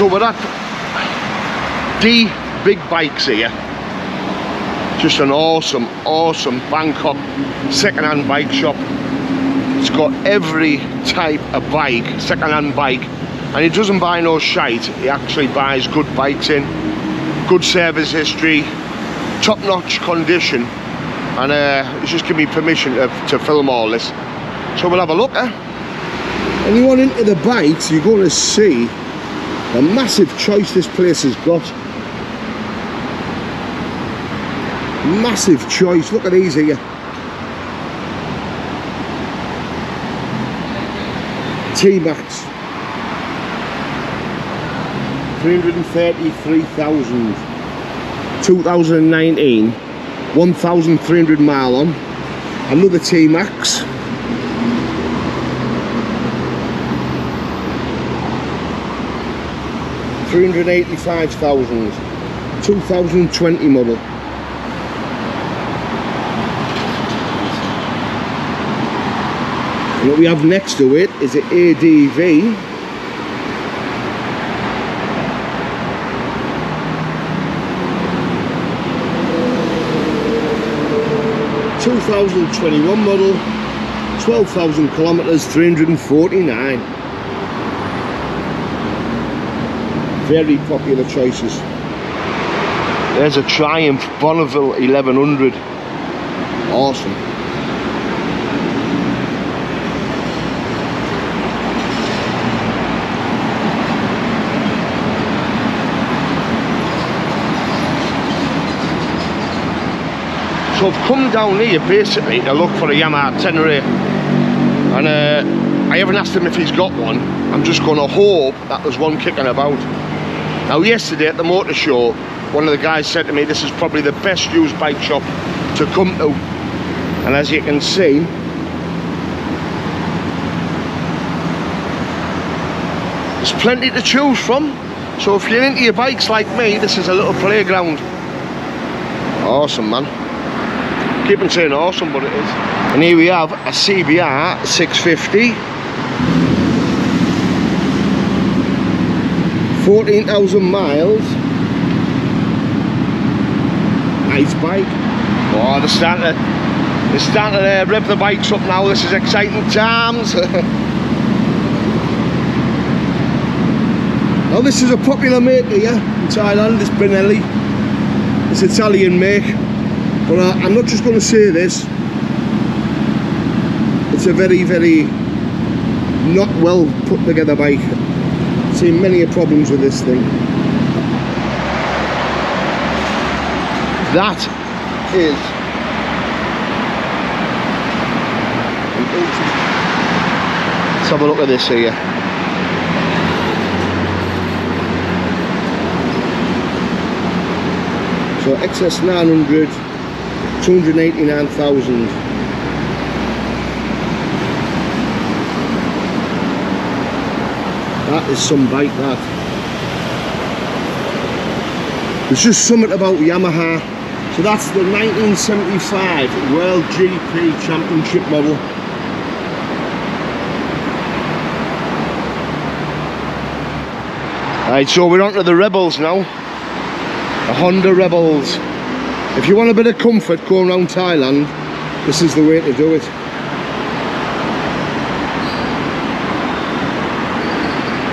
So we're at DBigbike here. Just an awesome Bangkok second-hand bike shop. It's got every type of bike, second-hand bike, and he doesn't buy no shite. He actually buys good bikes in, good service history, top-notch condition, and he's just given me permission to film all this. So we'll have a look, Anyone into the bikes, you're going to see the massive choice this place has got. Massive choice. Look at these here. T-Max. 333,000. 2019. 1,300 mile on. Another T-Max. 385,000. 2020 model. And what we have next to it is an ADV. (2021) model, 12,000 kilometers, 349. Very popular choices. There's a Triumph Bonneville 1100. Awesome. So I've come down here basically to look for a Yamaha Tenere, and I haven't asked him if he's got one. I'm just going to hope that there's one kicking about. Now yesterday at the motor show, one of the guys said to me this is probably the best used bike shop to come to, and as you can see, there's plenty to choose from. So if you're into your bikes like me, this is a little playground. Awesome, man. Keep on saying awesome, but it is. And here we have a CBR 650. 14,000 miles. Nice bike. Oh, they're starting to rev the bikes up now. This is exciting times. Now this is a popular make here in Thailand, this Benelli. It's Italian make. But I'm not just going to say this. It's a very not well put together bike. I've seen many problems with this thing. That is let's have a look at this here. So XS 900, 289,000. That is some bike, that. There's just something about Yamaha. So that's the 1975 World GP Championship model. Right, so we're on to the Rebels now. The Honda Rebels. If you want a bit of comfort going around Thailand, this is the way to do it.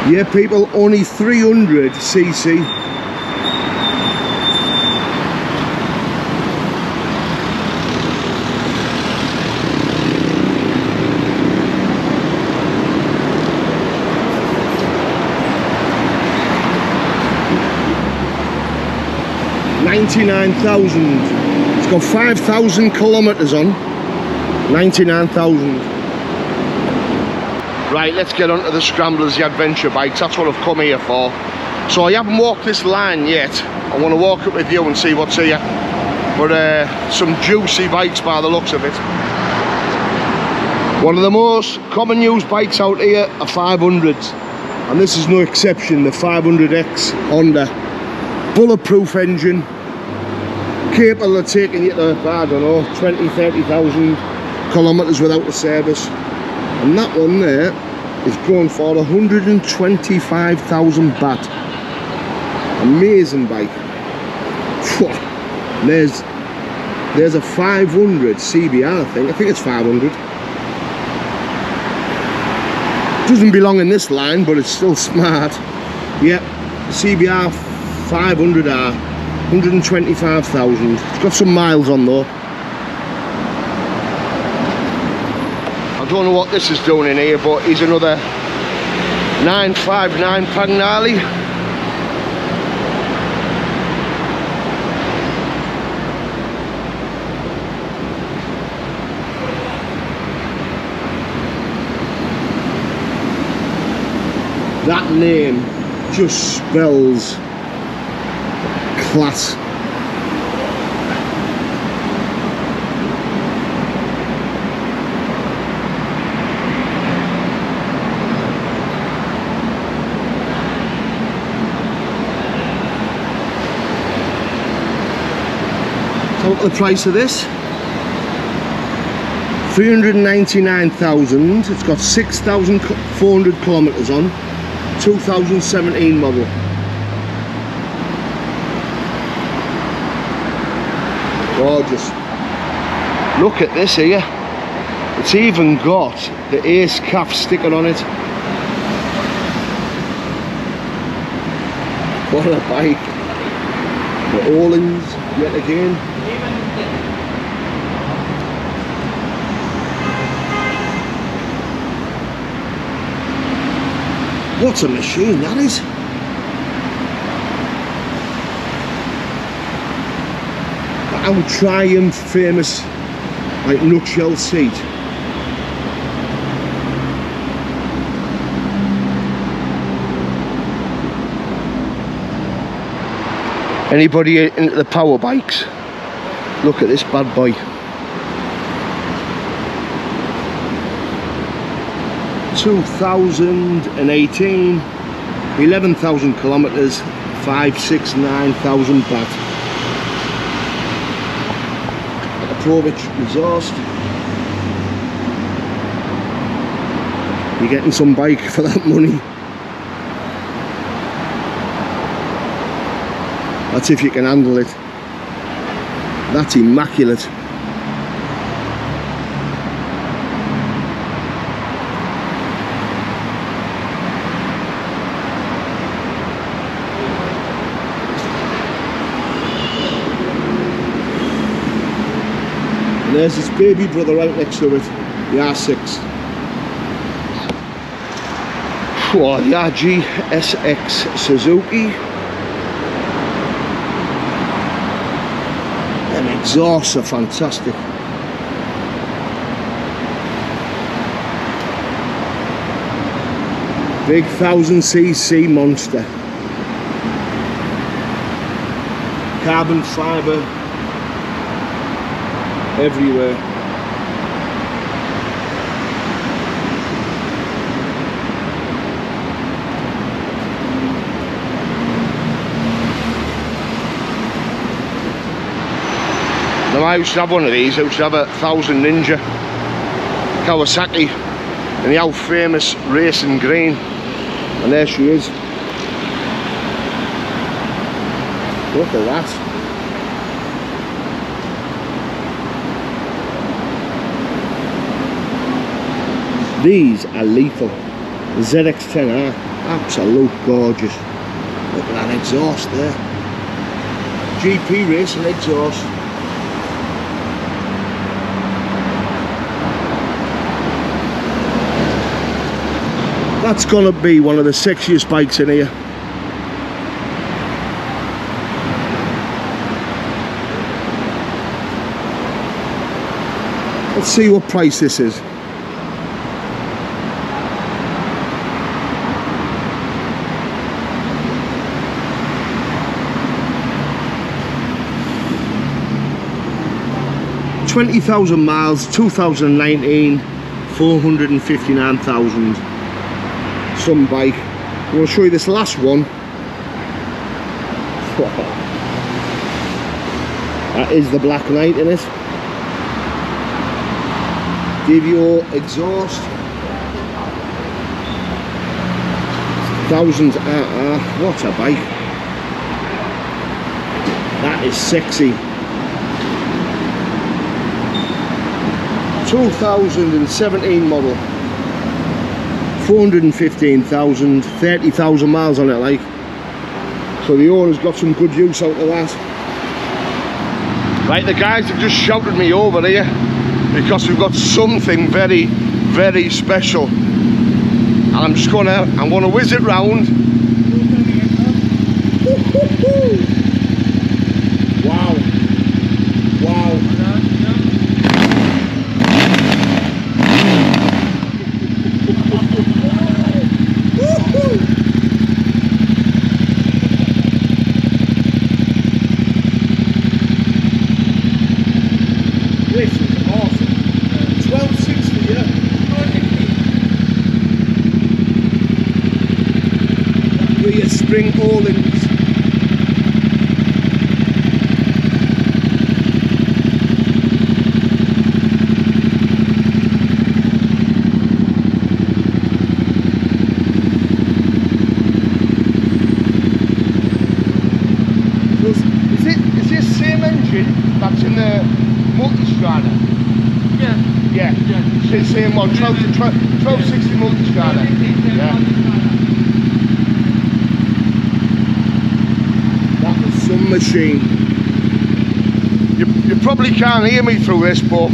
Yeah, people, only 300cc. $99,000. It's got 5,000 kilometers on. 99,000. Right, let's get on to the Scramblers, the adventure bikes. That's what I've come here for. So I haven't walked this line yet. I want to walk it with you and see what's here. But some juicy bikes by the looks of it. One of the most common used bikes out here are 500s. And this is no exception, the 500X Honda. Bulletproof engine. Capable of taking you to, I don't know, 20,000-30,000 kilometers without the service. And that one there is going for 125,000 baht. Amazing bike. There's a 500 CBR, I think it's 500. Doesn't belong in this line, but it's still smart. Yep, CBR 500R, 125,000. It's got some miles on though. I don't know what this is doing in here, but here's another 959 Pagnali. That name just spells class. So what's the price of this? 399,000. It's got 6,400 kilometers on. 2017 model. Gorgeous. Look at this here. It's even got the Ace calf sticker on it. What a bike. The Orleans yet again. What a machine that is. Our Triumph famous like nutshell seat. Anybody into the power bikes? Look at this bad boy. 2018, 11,000 kilometers, 569,000 baht. Approach exhaust. You're getting some bike for that money. That's if you can handle it. That's immaculate. And there's his baby brother right next to it, the R6. Oh, the RG SX Suzuki. Them exhausts are fantastic. Big 1000cc monster. Carbon fibre everywhere. Now I used to have one of these. I used to have a 1000 Ninja Kawasaki in the old famous racing green, and there she is. Look at that. These are lethal. The ZX-10R, absolute gorgeous. Look at that exhaust there. GP racing exhaust. That's gonna be one of the sexiest bikes in here. Let's see what price this is. $20,000 miles, 2019, 459,000. Some bike. I'm going to show you this last one. That is the Black Knight in it. DBO exhaust. 1000s RR. What a bike. That is sexy. 2017 model. 415,000, 30,000 miles on it, like. So the owner's got some good use out of that. Right, the guys have just shouted me over here because we've got something very, very special. And I'm gonna whiz it round. Wow. Wow. This is awesome. 1260, yeah. Rear spring Orleans. Is this same engine that's in the Multistrada? Yeah. Yeah. It's the same one, 1260 Multistrada. Yeah. That was some machine. You probably can't hear me through this, but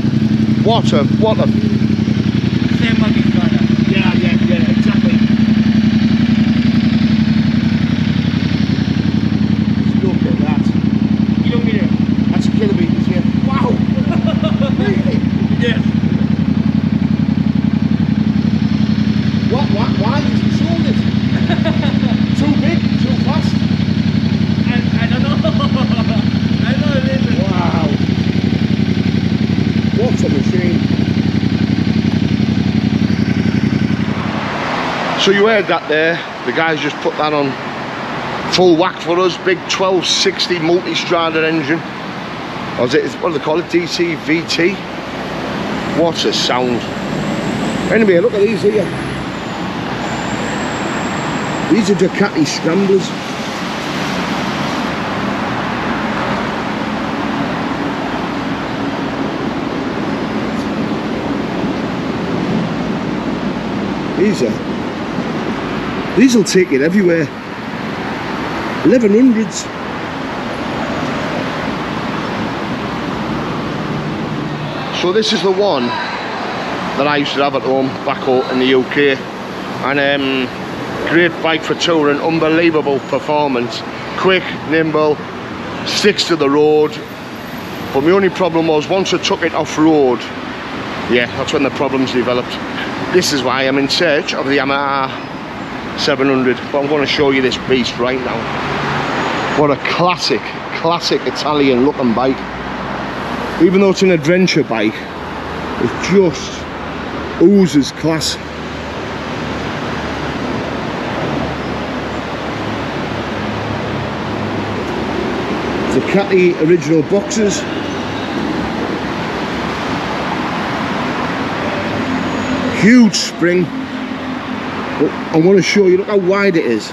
what a Same Multistrada. yeah, exactly. Look at that. Kilometer. That's kilometers, yeah. Wow. Really? Yes. Why is he sold it? Too big, too fast. I don't know. I know it is. Wow. What a machine. So you heard that there. The guys just put that on full whack for us. Big 1260 Multistrada engine. Or is it, what do they call it? DC VT? What a sound. Anyway, look at these here. These are Ducati scramblers. These will take it everywhere. 1100s. So this is the one that I used to have at home back home in the UK, and great bike for touring, unbelievable performance, quick, nimble, sticks to the road. But my only problem was once I took it off road, yeah, that's when the problems developed. This is why I'm in search of the Yamaha 700, but I'm going to show you this beast right now. What a classic Italian looking bike. Even though it's an adventure bike, it just oozes class. Ducati original boxes. Huge spring. But I want to show you, look how wide it is.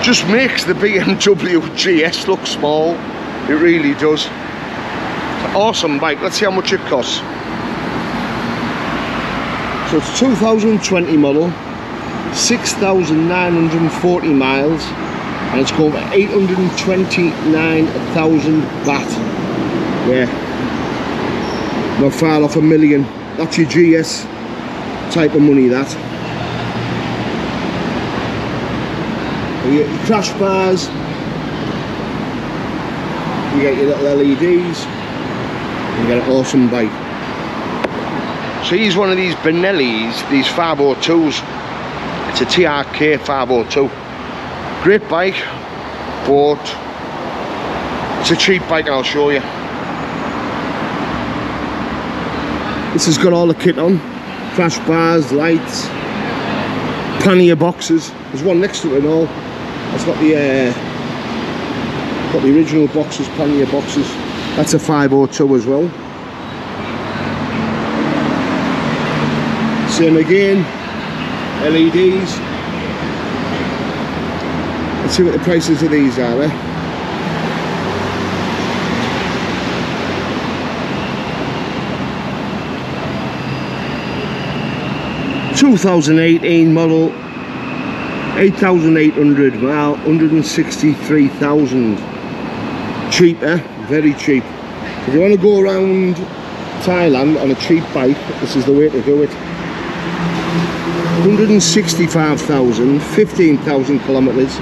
Just makes the BMW GS look small. It really does. It's an awesome bike. Let's see how much it costs. So it's 2020 model, 6,940 miles, and it's going for 829,000 baht. Yeah, not far off $1 million. That's your GS type of money, that. You get your crash bars, you get your little LEDs, you get an awesome bike. So here's one of these Benellis, these 502s. It's a TRK 502. Great bike, but it's a cheap bike, I'll show you. This has got all the kit on, crash bars, lights, pannier boxes. There's one next to it and all. It's got the original boxes, pannier boxes. That's a 502 as well. Same again, LEDs. Let's see what the prices of these are, eh? ...2018 model, 8,800, well, 163,000. Cheap, eh? Very cheap. If you want to go around Thailand on a cheap bike, this is the way to do it. 165,000, 15,000 kilometers,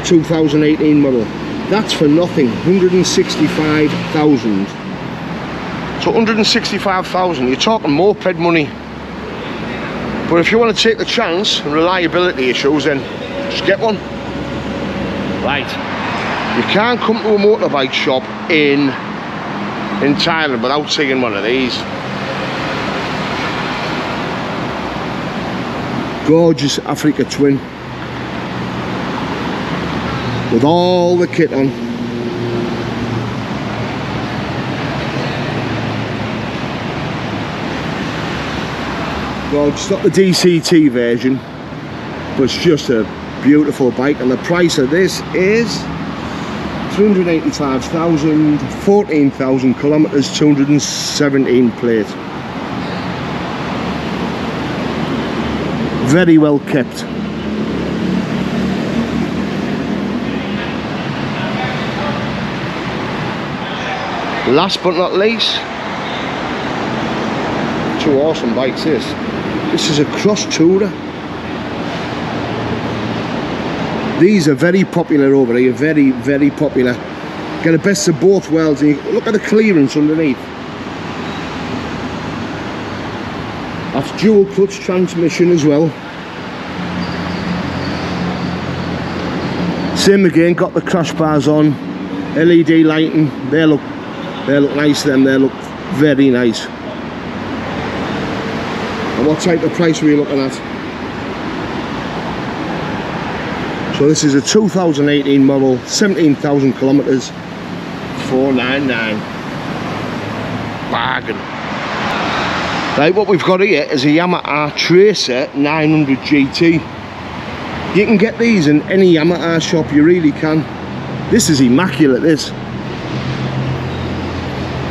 2018 model. That's for nothing. 165,000. So 165,000, you're talking moped money. But if you want to take the chance and reliability issues, then just get one. Right. You can't come to a motorbike shop in Thailand without seeing one of these. Gorgeous Africa Twin. With all the kit on. Gorgeous, not the DCT version, but it's just a beautiful bike, and the price of this is 385,000, 14,000 kilometers, 217 plate. Very well kept. Last but not least, two awesome bikes. This is a cross tourer. These are very popular over here, very, very popular. Get the best of both worlds, and you look at the clearance underneath. That's dual clutch transmission as well. Same again, got the crash bars on, LED lighting. They look nice. Them, they look very nice. And what type of price are we looking at? So this is a 2018 model, 17,000 kilometers, 499. Bargain. Right, what we've got here is a Yamaha Tracer 900 GT. You can get these in any Yamaha shop, you really can. This is immaculate, this.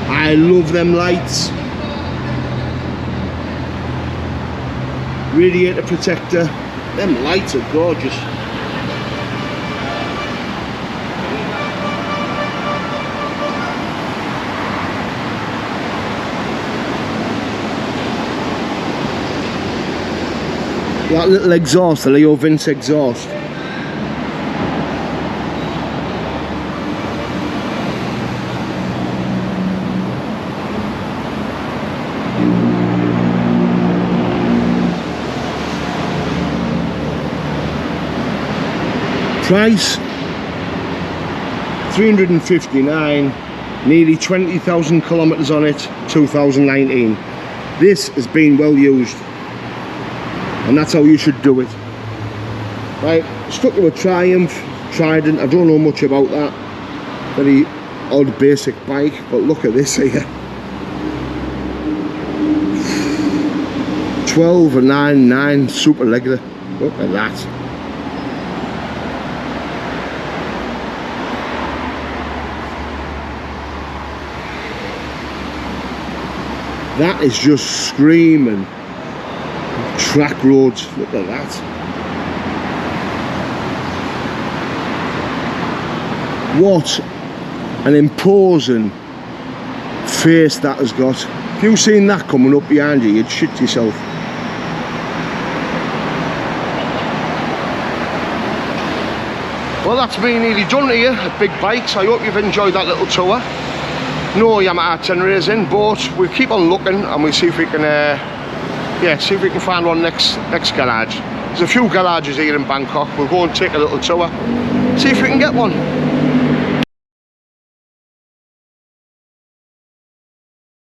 I love them lights. Radiator protector. Them lights are gorgeous. That little exhaust, the Leo Vince exhaust. Price 359, nearly 20,000 kilometers on it, 2019. This has been well used, and that's how you should do it. Right, stuck to a Triumph, Trident. I don't know much about that. Very odd basic bike, but look at this here. 12 and 9 super regular. Look at that. That is just screaming track roads. Look at that. What an imposing face that has got. If you seen that coming up behind you, you'd shit yourself. Well, that's me nearly done here at Big Bikes. I hope you've enjoyed that little tour. No Yamaha Tenera's in, but we'll keep on looking and we'll see if we can see if we can find one next garage. There's a few garages here in Bangkok. We'll go and take a little tour, see if we can get one.